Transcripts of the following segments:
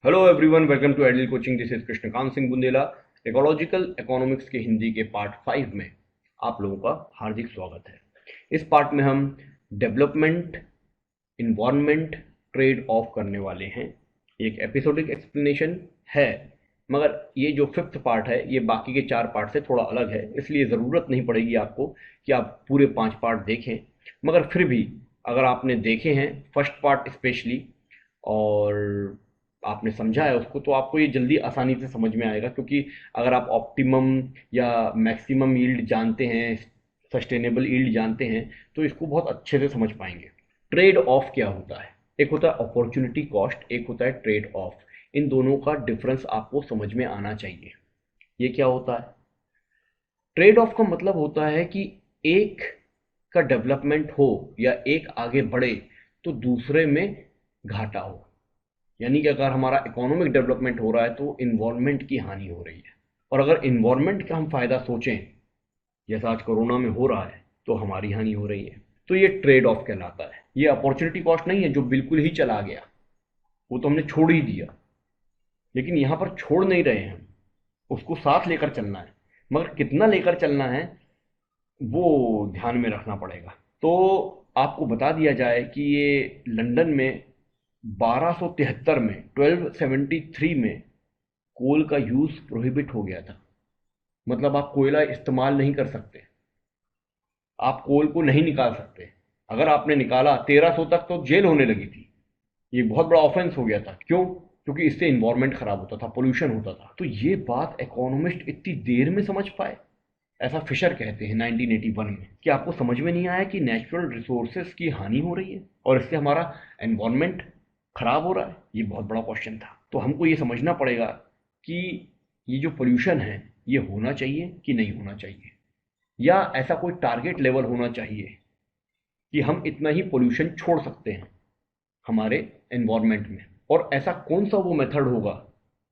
Hello everyone, welcome to एडल coaching. This is Krishnakant Singh Bundela. Ecological economics के हिंदी के पार्ट 5 में आप लोगों का हार्दिक स्वागत है। इस पार्ट में हम डेवलपमेंट, इन्वायरमेंट, ट्रेड ऑफ करने वाले हैं। एक एपिसोडिक एक्सप्लेनेशन है, मगर ये जो फिफ्थ पार्ट है ये बाकी के 4 पार्ट से थोड़ा अलग है, इसलिए ज़रूरत नहीं पड़ेगी आपको कि आप पूरे 5 पार्ट देखें। मगर फिर भी अगर आपने देखे हैं फर्स्ट पार्ट स्पेशली और आपने समझा है उसको, तो आपको ये जल्दी आसानी से समझ में आएगा। क्योंकि अगर आप ऑप्टिमम या मैक्सिमम यील्ड जानते हैं, सस्टेनेबल यील्ड जानते हैं, तो इसको बहुत अच्छे से समझ पाएंगे। ट्रेड ऑफ क्या होता है? एक होता है अपॉर्चुनिटी कॉस्ट, एक होता है ट्रेड ऑफ। इन दोनों का डिफरेंस आपको समझ में आना चाहिए। ये क्या होता है? ट्रेड ऑफ का मतलब होता है कि एक का डेवलपमेंट हो या एक आगे बढ़े तो दूसरे में घाटा हो। यानी कि अगर हमारा इकोनॉमिक डेवलपमेंट हो रहा है तो इन्वायरमेंट की हानि हो रही है, और अगर इन्वायरमेंट का हम फायदा सोचें जैसा आज कोरोना में हो रहा है तो हमारी हानि हो रही है। तो ये ट्रेड ऑफ कहलाता है। ये अपॉर्चुनिटी कॉस्ट नहीं है जो बिल्कुल ही चला गया, वो तो हमने छोड़ ही दिया। लेकिन यहां पर छोड़ नहीं रहे हैं हम, उसको साथ लेकर चलना है। मगर कितना लेकर चलना है वो ध्यान में रखना पड़ेगा। तो आपको बता दिया जाए कि ये लंदन में 1273 में 1273 में कोल का यूज प्रोहिबिट हो गया था। मतलब आप कोयला इस्तेमाल नहीं कर सकते, आप कोल को नहीं निकाल सकते। अगर आपने निकाला 1300 तक तो जेल होने लगी थी। ये बहुत बड़ा ऑफेंस हो गया था। क्यों? क्योंकि इससे इन्वायरमेंट खराब होता था, पोल्यूशन होता था। तो ये बात इकोनॉमिस्ट इतनी देर में समझ पाए, ऐसा फिशर कहते हैं 1981 में। कि आपको समझ में नहीं आया कि नेचुरल रिसोर्सेज की हानि हो रही है और इससे हमारा एनवायरनमेंट खराब हो रहा है? ये बहुत बड़ा क्वेश्चन था। तो हमको ये समझना पड़ेगा कि ये जो पोल्यूशन है ये होना चाहिए कि नहीं होना चाहिए, या ऐसा कोई टारगेट लेवल होना चाहिए कि हम इतना ही पोल्यूशन छोड़ सकते हैं हमारे एनवायरनमेंट में। और ऐसा कौन सा वो मेथड होगा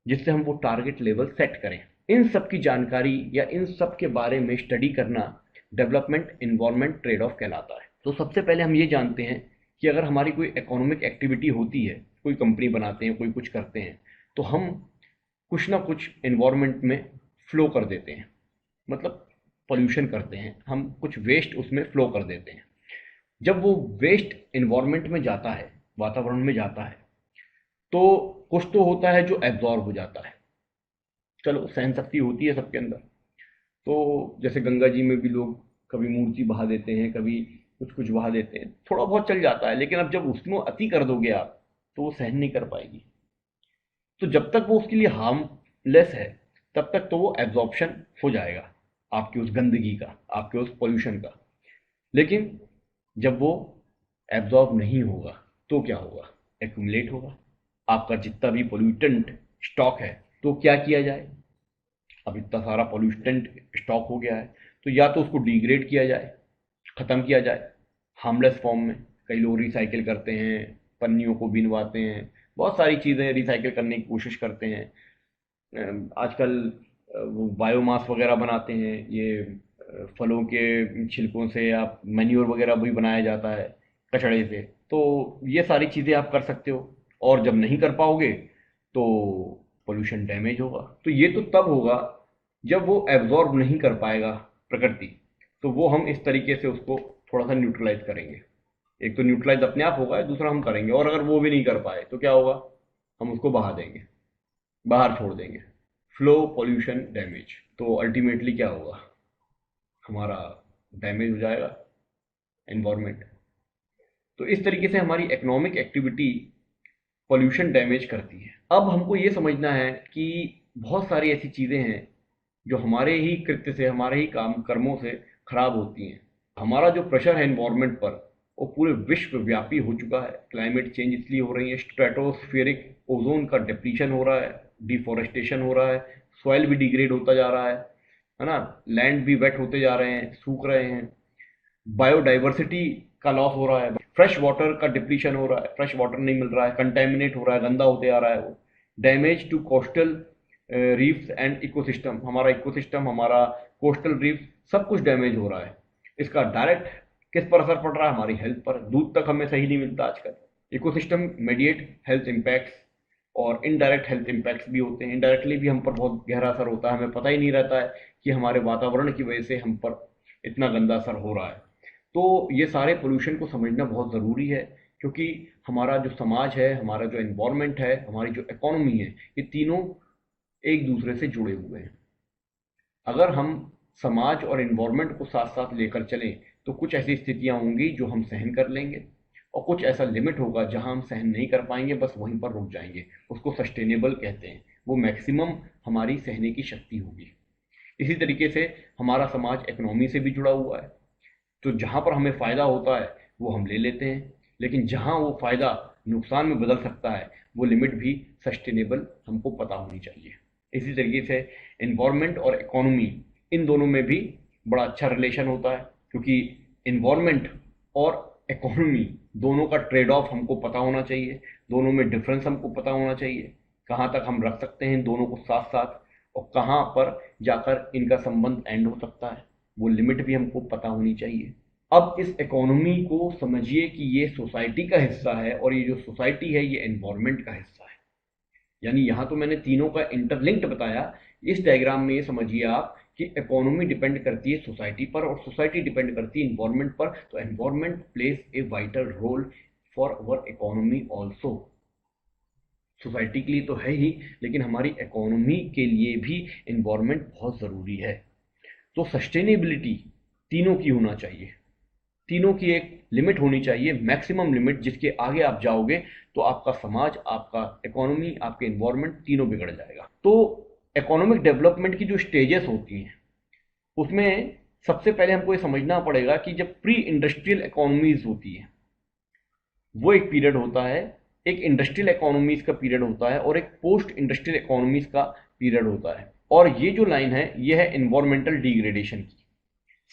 जिससे हम वो टारगेट लेवल सेट करें। इन सब की जानकारी या इन सब के बारे में स्टडी करना डेवलपमेंट इन्वायरमेंट ट्रेड ऑफ कहलाता है। तो सबसे पहले हम ये जानते हैं कि अगर हमारी कोई इकोनॉमिक एक्टिविटी होती है, कोई कंपनी बनाते हैं, कोई कुछ करते हैं, तो हम कुछ ना कुछ इन्वायरमेंट में फ्लो कर देते हैं। मतलब पोल्यूशन करते हैं, हम कुछ वेस्ट उसमें फ्लो कर देते हैं। जब वो वेस्ट इन्वायरमेंट में जाता है, वातावरण में जाता है, तो कुछ तो होता है जो एब्जॉर्ब हो जाता है। चलो, सहन शक्ति होती है सबके अंदर। तो जैसे गंगा जी में भी लोग कभी मूर्ति बहा देते हैं, कभी कुछ कुछ बहा देते हैं, थोड़ा बहुत चल जाता है। लेकिन अब जब उसमें अति कर दोगे आप तो वो सहन नहीं कर पाएगी। तो जब तक वो उसके लिए हार्मलेस है तब तक तो वो एब्जॉर्प्शन हो जाएगा आपकी उस गंदगी का, आपके उस पोल्यूशन का। लेकिन जब वो एब्जॉर्ब नहीं होगा तो क्या होगा? एक्यूमुलेट होगा आपका जितना भी पोल्यूटेंट स्टॉक है। तो क्या किया जाए? अब इतना सारा पोल्यूटेंट स्टॉक हो गया है, तो या तो उसको डिग्रेड किया जाए, ख़त्म किया जाए हार्मलेस फॉर्म में। कई लोग रिसाइकिल करते हैं, पन्नियों को बिनवाते हैं, बहुत सारी चीज़ें रिसाइकिल करने की कोशिश करते हैं। आजकल वो बायोमास वगैरह बनाते हैं, ये फलों के छिलकों से आप मैन्योर वगैरह भी बनाया जाता है कचड़े से। तो ये सारी चीज़ें आप कर सकते हो। और जब नहीं कर पाओगे तो पोल्यूशन डैमेज होगा। तो ये तो तब होगा जब वो एब्जॉर्ब नहीं कर पाएगा प्रकृति। तो वो हम इस तरीके से उसको थोड़ा सा न्यूट्रलाइज करेंगे। एक तो न्यूट्रलाइज अपने आप होगा, दूसरा हम करेंगे। और अगर वो भी नहीं कर पाए तो क्या होगा? हम उसको बहा देंगे, बाहर छोड़ देंगे। Flow, pollution, damage. तो अल्टीमेटली क्या होगा? हमारा डैमेज हो जाएगा एनवायरमेंट। तो इस तरीके से हमारी इकोनॉमिक एक्टिविटी पॉल्यूशन डैमेज करती है। अब हमको ये समझना है कि बहुत सारी ऐसी चीज़ें हैं जो हमारे ही कृत्य से, हमारे ही काम कर्मों से खराब होती हैं। हमारा जो प्रेशर है एनवायरनमेंट पर वो पूरे विश्व व्यापी हो चुका है। क्लाइमेट चेंज इसलिए हो रही है, स्ट्रेटोस्फेरिक ओजोन का डिप्लीशन हो रहा है, डिफोरेस्टेशन हो रहा है, सॉइल भी डिग्रेड होता जा रहा है ना। लैंड भी वेट होते जा रहे हैं, सूख रहे हैं। बायोडाइवर्सिटी का लॉस हो रहा है, फ्रेश वाटर का डिप्लीशन हो रहा है, फ्रेश वाटर नहीं मिल रहा है, कंटेमिनेट हो रहा है, गंदा होते आ रहा है वो। Damage to coastal reefs and ecosystem, हमारा इकोसिस्टम, हमारा कोस्टल रीफ, सब कुछ डैमेज हो रहा है। इसका डायरेक्ट किस पर असर पड़ रहा है? हमारी हेल्थ पर। दूध तक हमें सही नहीं मिलता आजकल। Ecosystem mediate health impacts. और इनडायरेक्ट हेल्थ इम्पैक्ट्स भी होते हैं। इनडायरेक्टली भी हम पर बहुत गहरा असर होता है, हमें पता ही नहीं रहता है कि हमारे वातावरण की वजह से हम पर इतना गंदा असर हो रहा है। तो ये सारे पोल्यूशन को समझना बहुत ज़रूरी है, क्योंकि हमारा जो समाज है, हमारा जो एनवायरनमेंट है, हमारी जो इकोनॉमी है, ये तीनों एक दूसरे से जुड़े हुए हैं। अगर हम समाज और एनवायरनमेंट को साथ साथ लेकर चलें तो कुछ ऐसी स्थितियां होंगी जो हम सहन कर लेंगे, और कुछ ऐसा लिमिट होगा जहां हम सहन नहीं कर पाएंगे, बस वहीं पर रुक जाएंगे। उसको सस्टेनेबल कहते हैं, वो मैक्सिमम हमारी सहने की शक्ति होगी। इसी तरीके से हमारा समाज इकोनॉमी से भी जुड़ा हुआ है, तो जहां पर हमें फ़ायदा होता है वो हम ले लेते हैं, लेकिन जहां वो फ़ायदा नुकसान में बदल सकता है वो लिमिट भी सस्टेनेबल हमको पता होनी चाहिए। इसी तरीके से एनवायरनमेंट और इकोनॉमी, इन दोनों में भी बड़ा अच्छा रिलेशन होता है, क्योंकि एनवायरनमेंट और इकोनॉमी दोनों का ट्रेड ऑफ हमको पता होना चाहिए, दोनों में डिफरेंस हमको पता होना चाहिए, कहाँ तक हम रख सकते हैं दोनों को साथ साथ, और कहाँ पर जाकर इनका संबंध एंड हो सकता है, वो लिमिट भी हमको पता होनी चाहिए। अब इस इकोनॉमी को समझिए कि ये सोसाइटी का हिस्सा है, और ये जो सोसाइटी है ये एनवायरनमेंट का हिस्सा है। यानी यहाँ तो मैंने तीनों का इंटरलिंक्ड बताया। इस डायग्राम में ये समझिए आप कि इकोनॉमी डिपेंड करती है सोसाइटी पर, और सोसाइटी डिपेंड करती है एनवायरनमेंट पर, तो environment plays a vital role for our economy also. Society के लिए तो है ही, लेकिन हमारी इकोनॉमी के लिए भी एनवायरनमेंट बहुत ज़रूरी है। तो सस्टेनेबिलिटी तीनों की होना चाहिए, तीनों की एक लिमिट होनी चाहिए, मैक्सिमम लिमिट, जिसके आगे आप जाओगे तो आपका समाज, आपका इकोनॉमी, आपके एनवायरनमेंट तीनों बिगड़ जाएगा। तो इकोनॉमिक डेवलपमेंट की जो स्टेजेस होती हैं उसमें सबसे पहले हमको ये समझना पड़ेगा कि जब प्री इंडस्ट्रियल इकोनॉमीज होती है वो एक पीरियड होता है, एक इंडस्ट्रियल इकोनॉमीज का पीरियड होता है, और एक पोस्ट इंडस्ट्रियल इकोनॉमीज का पीरियड होता है। और ये जो लाइन है ये है एनवायरमेंटल डिग्रेडेशन की।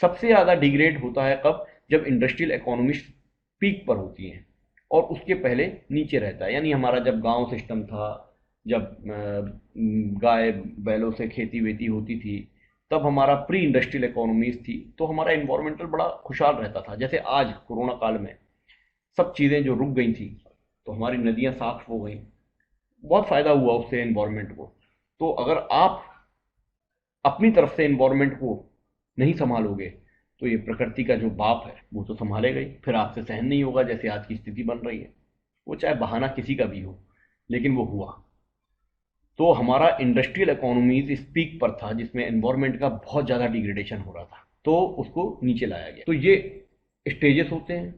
सबसे ज़्यादा डिग्रेड होता है कब? जब इंडस्ट्रियल इकोनॉमी पीक पर होती हैं, और उसके पहले नीचे रहता है। यानी हमारा जब गांव सिस्टम था, जब गाय बैलों से खेती वेती होती थी, तब हमारा प्री इंडस्ट्रियल इकोनॉमीज थी, तो हमारा एनवायरमेंटल बड़ा खुशहाल रहता था। जैसे आज कोरोना काल में सब चीज़ें जो रुक गई थी, तो हमारी नदियाँ साफ हो गई, बहुत फ़ायदा हुआ उससे एनवायरनमेंट को। तो अगर आप अपनी तरफ से एनवायरनमेंट को नहीं संभालोगे तो ये प्रकृति का जो बाप है वो तो संभालेगा ही, फिर आपसे सहन नहीं होगा जैसे आज की स्थिति बन रही है। वो चाहे बहाना किसी का भी हो, लेकिन वो हुआ। तो हमारा इंडस्ट्रियल इकोनॉमीज इस पीक पर था जिसमें एनवायरनमेंट का बहुत ज़्यादा डिग्रेडेशन हो रहा था, तो उसको नीचे लाया गया। तो ये स्टेजेस होते हैं।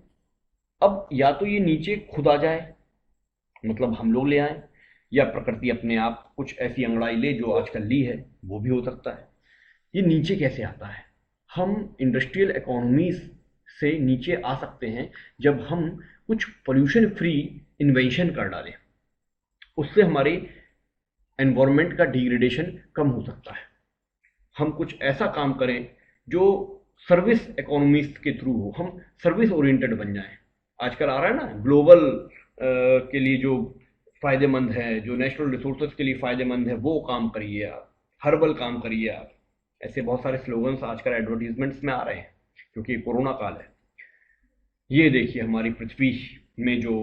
अब या तो ये नीचे खुद आ जाए, मतलब हम लोग ले आए, या प्रकृति अपने आप कुछ ऐसी अंगड़ाई ले जो आजकल ली है, वो भी हो सकता है। ये नीचे कैसे आता है? हम इंडस्ट्रियल इकोनॉमीज से नीचे आ सकते हैं जब हम कुछ पोल्यूशन फ्री इन्वेंशन कर डालें, उससे हमारी एनवायरनमेंट का डिग्रेडेशन कम हो सकता है। हम कुछ ऐसा काम करें जो सर्विस इकोनॉमीज के थ्रू हो, हम सर्विस ओरिएंटेड बन जाएं। आजकल आ रहा है ना ग्लोबल के लिए जो फ़ायदेमंद है, जो नेचुरल रिसोर्सेज के लिए फ़ायदेमंद है, वो काम करिए आप, हर्बल काम करिए आप। ऐसे बहुत सारे स्लोगन्स आजकल एडवर्टीजमेंट्स में आ रहे हैं, क्योंकि कोरोना काल है। ये देखिए हमारी पृथ्वी में जो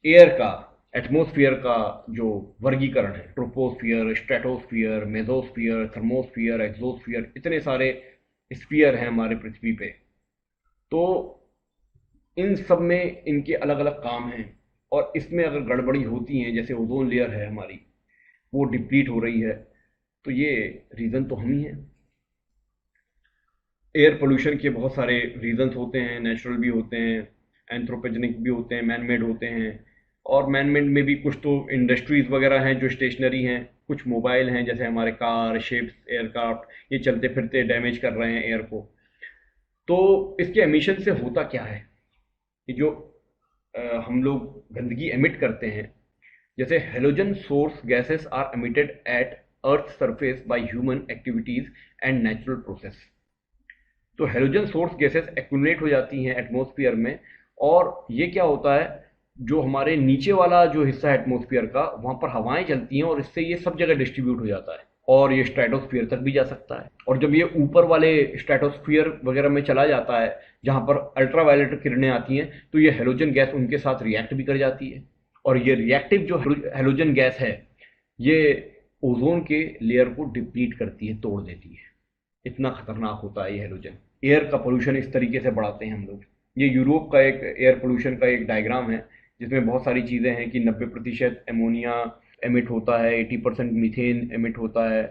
एयर का, एटमॉस्फेयर का जो वर्गीकरण है, troposphere, stratosphere, mesosphere, thermosphere, exosphere, इतने सारे स्फीयर हैं हमारे पृथ्वी पे। तो इन सब में इनके अलग अलग काम हैं, और इसमें अगर गड़बड़ी होती है, जैसे ओजोन लेयर है हमारी, वो डिप्लीट हो रही है, तो ये रीज़न तो हम ही हैं। एयर पोल्यूशन के बहुत सारे रीजंस होते हैं, नेचुरल भी होते हैं, एंथ्रोपोजेनिक भी होते हैं, मैन मेड होते हैं। और मैन मेड में भी कुछ तो इंडस्ट्रीज वगैरह हैं जो स्टेशनरी हैं, कुछ मोबाइल हैं, जैसे हमारे कार, शिप्स, एयरक्राफ्ट, ये चलते फिरते डैमेज कर रहे हैं एयर को। तो इसके एमिशन से होता क्या है कि जो हम लोग गंदगी एमिट करते हैं, जैसे halogen source gases are emitted at earth surface by human activities and natural process. तो हेलोजन सोर्स गैसेस एक्यूमुलेट हो जाती हैं एटमॉस्फेयर में, और ये क्या होता है, जो हमारे नीचे वाला जो हिस्सा है एटमॉस्फेयर का, वहाँ पर हवाएं चलती हैं, और इससे ये सब जगह डिस्ट्रीब्यूट हो जाता है, और ये स्ट्रेटोस्फीयर तक भी जा सकता है। और जब ये ऊपर वाले स्ट्रेटोस्फीयर वगैरह में चला जाता है, जहाँ पर अल्ट्रावायलेट किरणें आती हैं, तो ये हेलोजन गैस उनके साथ रिएक्ट भी कर जाती है, और ये रिएक्टिव जो हेलोजन गैस है ये ओजोन के लेयर को डिप्लीट करती है, तोड़ देती है। इतना खतरनाक होता है ये हेलोजन। एयर का पोल्यूशन इस तरीके से बढ़ाते हैं हम लोग। ये यूरोप का एक एयर पोल्यूशन का एक डायग्राम है जिसमें बहुत सारी चीज़ें हैं कि 90% एमोनिया एमिट होता है, 80% मीथेन एमिट होता है,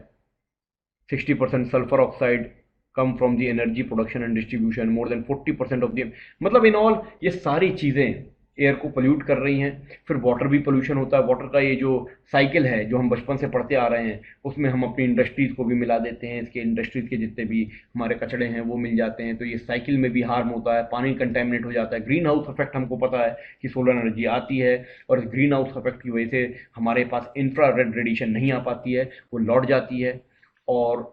60% sulphur oxide come from the energy production and distribution, more than 40% of the, मतलब इन ऑल ये सारी चीज़ें एयर को पोल्यूट कर रही हैं। फिर वाटर भी पोल्यूशन होता है। वाटर का ये जो साइकिल है जो हम बचपन से पढ़ते आ रहे हैं उसमें हम अपनी इंडस्ट्रीज़ को भी मिला देते हैं, इसके इंडस्ट्रीज़ के जितने भी हमारे कचड़े हैं वो मिल जाते हैं, तो ये साइकिल में भी हार्म होता है, पानी कंटेमिनेट हो जाता है। ग्रीन हाउस इफेक्ट हमको पता है कि सोलर एनर्जी आती है और इस ग्रीन हाउस इफेक्ट की वजह से हमारे पास इंफ्रारेड रेडिएशन नहीं आ पाती है, वो लौट जाती है और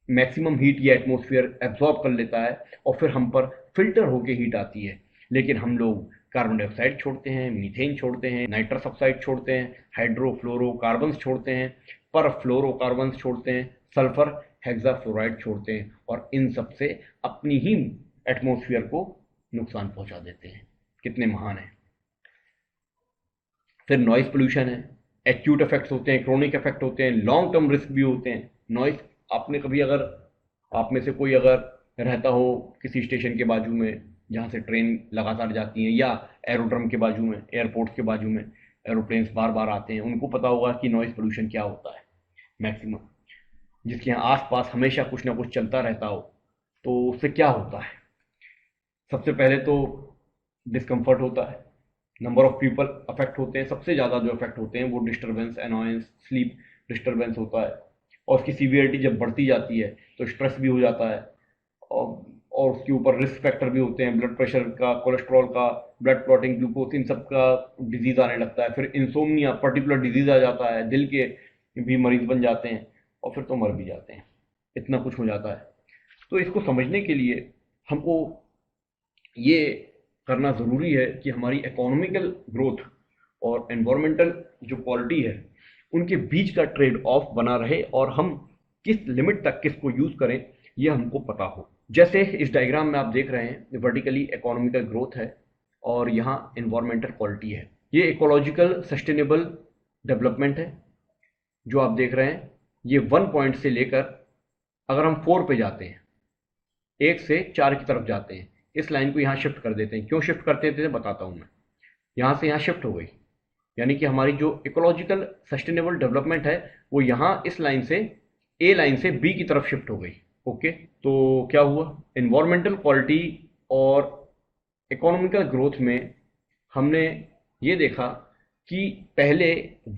मैक्सिमम हीट ये एटमॉस्फेयर एब्जॉर्ब कर लेता है और फिर हम पर फिल्टर होके हीट आती है। लेकिन हम लोग कार्बन डाइऑक्साइड छोड़ते हैं, मीथेन छोड़ते हैं, नाइट्रस ऑक्साइड छोड़ते हैं, हाइड्रोफ्लोरोकार्बन्स छोड़ते हैं, परफ्लोरोकार्बन्स छोड़ते हैं, सल्फर हेक्साफ्लोराइड छोड़ते हैं और इन सब से अपनी ही एटमॉस्फेयर को नुकसान पहुंचा देते हैं। कितने महान है। फिर नॉइज पोल्यूशन है। एक्यूट इफेक्ट्स होते हैं, क्रोनिक इफेक्ट होते हैं, लॉन्ग टर्म रिस्क भी होते हैं। नॉइज, आपने कभी अगर, आप में से कोई अगर रहता हो किसी स्टेशन के बाजू में जहाँ से ट्रेन लगातार जाती हैं या एरोड्रम के बाजू में, एयरपोर्ट के बाजू में एरोप्लेन्स बार बार आते हैं, उनको पता होगा कि नॉइज पोल्यूशन क्या होता है। मैक्सिमम जिसके यहाँ आसपास हमेशा कुछ ना कुछ चलता रहता हो तो उससे क्या होता है। सबसे पहले तो डिस्कम्फर्ट होता है, नंबर ऑफ पीपल अफेक्ट होते हैं। सबसे ज़्यादा जो अफेक्ट होते हैं वो डिस्टर्बेंस, अनॉयंस, स्लीप डिस्टर्बेंस होता है और उसकी सीवियरिटी जब बढ़ती जाती है तो स्ट्रेस भी हो जाता है और उसके ऊपर रिस्क फैक्टर भी होते हैं, ब्लड प्रेशर का, कोलेस्ट्रॉल का, ब्लड क्लॉटिंग, ग्लूकोज, इन सब का डिजीज़ आने लगता है। फिर इंसोम्निया पर्टिकुलर डिजीज़ आ जाता है, दिल के भी मरीज बन जाते हैं और फिर तो मर भी जाते हैं। इतना कुछ हो जाता है। तो इसको समझने के लिए हमको ये करना ज़रूरी है कि हमारी इकोनॉमिकल ग्रोथ और एनवायरमेंटल जो क्वालिटी है उनके बीच का ट्रेड ऑफ बना रहे और हम किस लिमिट तक किसको यूज़ करें ये हमको पता हो। जैसे इस डायग्राम में आप देख रहे हैं, वर्टिकली इकोनॉमिकल ग्रोथ है और यहाँ एनवायरमेंटल क्वालिटी है। ये इकोलॉजिकल सस्टेनेबल डेवलपमेंट है जो आप देख रहे हैं। ये 1 पॉइंट से लेकर अगर हम 4 पे जाते हैं, 1 से 4 की तरफ जाते हैं, इस लाइन को यहाँ शिफ्ट कर देते हैं। क्यों शिफ्ट करते थे बताता हूँ मैं। यहाँ से यहाँ शिफ्ट हो गई, यानी कि हमारी जो इकोलॉजिकल सस्टेनेबल डेवलपमेंट है वो यहाँ इस लाइन से, ए लाइन से बी की तरफ शिफ्ट हो गई। ओके, तो क्या हुआ, इन्वायरमेंटल क्वालिटी और इकोनॉमिकल ग्रोथ में हमने ये देखा कि पहले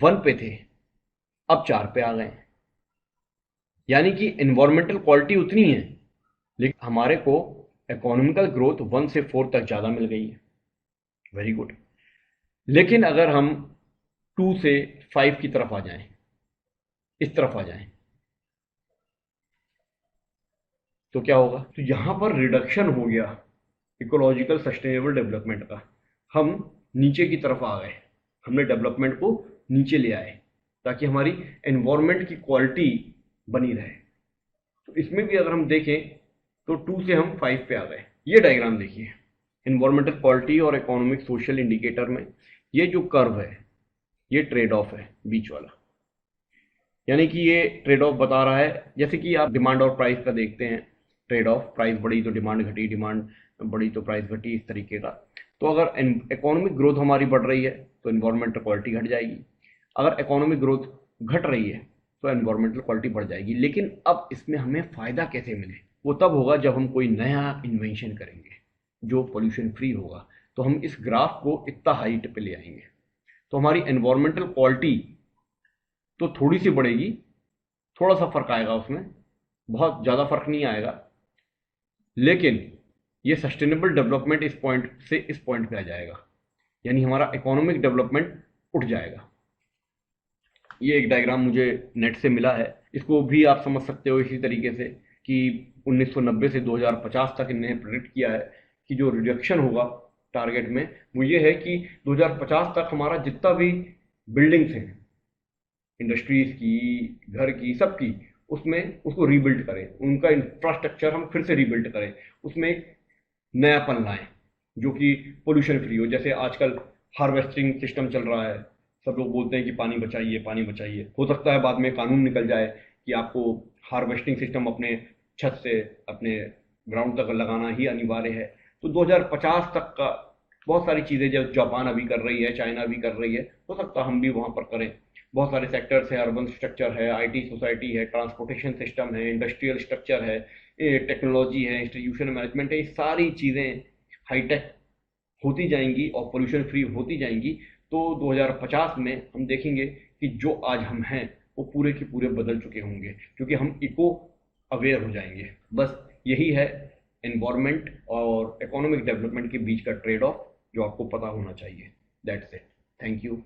1 पे थे, अब 4 पे आ गए। यानी कि इन्वायरमेंटल क्वालिटी उतनी है लेकिन हमारे को इकोनॉमिकल ग्रोथ 1 से 4 तक ज़्यादा मिल गई है। Very good. लेकिन अगर हम 2 से 5 की तरफ आ जाएं, इस तरफ आ जाएं, तो क्या होगा, तो यहां पर रिडक्शन हो गया इकोलॉजिकल सस्टेनेबल डेवलपमेंट का। हम नीचे की तरफ आ गए, हमने डेवलपमेंट को नीचे ले आए ताकि हमारी एनवायरनमेंट की क्वालिटी बनी रहे। तो इसमें भी अगर हम देखें तो 2 से हम 5 पे आ गए। ये डायग्राम देखिए, इन्वायरमेंटल क्वालिटी और इकोनॉमिक सोशल इंडिकेटर में ये जो कर्व है ये ट्रेड ऑफ है बीच वाला। यानी कि ये ट्रेड ऑफ बता रहा है, जैसे कि आप डिमांड और प्राइस का देखते हैं, ट्रेड ऑफ, प्राइस बढ़ी तो डिमांड घटी, डिमांड बढ़ी तो प्राइस घटी, इस तरीके का। तो अगर इकोनॉमिक ग्रोथ हमारी बढ़ रही है तो इन्वायरमेंटल क्वालिटी घट जाएगी, अगर इकोनॉमिक ग्रोथ घट रही है तो एनवायरमेंटल क्वालिटी बढ़ जाएगी। लेकिन अब इसमें हमें फ़ायदा कैसे मिले, वो तब होगा जब हम कोई नया इन्वेंशन करेंगे जो पोल्यूशन फ्री होगा। तो हम इस ग्राफ को इतना हाइट पे ले आएंगे तो हमारी एनवायरमेंटल क्वालिटी तो थोड़ी सी बढ़ेगी, थोड़ा सा फर्क आएगा उसमें, बहुत ज़्यादा फर्क नहीं आएगा, लेकिन ये सस्टेनेबल डेवलपमेंट इस पॉइंट से इस पॉइंट पे आ जाएगा, यानी हमारा इकोनॉमिक डेवलपमेंट उठ जाएगा। ये एक डायग्राम मुझे नेट से मिला है, इसको भी आप समझ सकते हो इसी तरीके से कि 1990 से 2050 तक इन्हें प्रेडिक्ट किया है कि जो रिडक्शन होगा टारगेट में वो ये है कि 2050 तक हमारा जितना भी बिल्डिंग्स हैं, इंडस्ट्रीज की, घर की, सबकी, उसमें उसको रीबिल्ड करें, उनका इंफ्रास्ट्रक्चर हम फिर से रीबिल्ड करें, उसमें एक नयापन लाएं जो कि पोल्यूशन फ्री हो। जैसे आजकल हार्वेस्टिंग सिस्टम चल रहा है, सब लोग बोलते हैं कि पानी बचाइए पानी बचाइए। हो सकता है बाद में कानून निकल जाए कि आपको हार्वेस्टिंग सिस्टम अपने छत से अपने ग्राउंड तक लगाना ही अनिवार्य है। तो 2050 तक का बहुत सारी चीज़ें जो जापान अभी कर रही है, चाइना भी कर रही है, हो सकता है हम भी वहाँ पर करें। बहुत सारे सेक्टर्स है, अर्बन स्ट्रक्चर है, आईटी सोसाइटी है, ट्रांसपोर्टेशन सिस्टम है, इंडस्ट्रियल स्ट्रक्चर है, टेक्नोलॉजी है, इंस्टीट्यूशन मैनेजमेंट है, ये सारी चीज़ें हाईटेक होती जाएंगी और पोल्यूशन फ्री होती जाएंगी। तो 2050 में हम देखेंगे कि जो आज हम हैं वो पूरे के पूरे बदल चुके होंगे, क्योंकि हम इको अवेयर हो जाएंगे। बस यही है एनवायरनमेंट और इकोनॉमिक डेवलपमेंट के बीच का ट्रेड ऑफ जो आपको पता होना चाहिए। That's it. Thank you.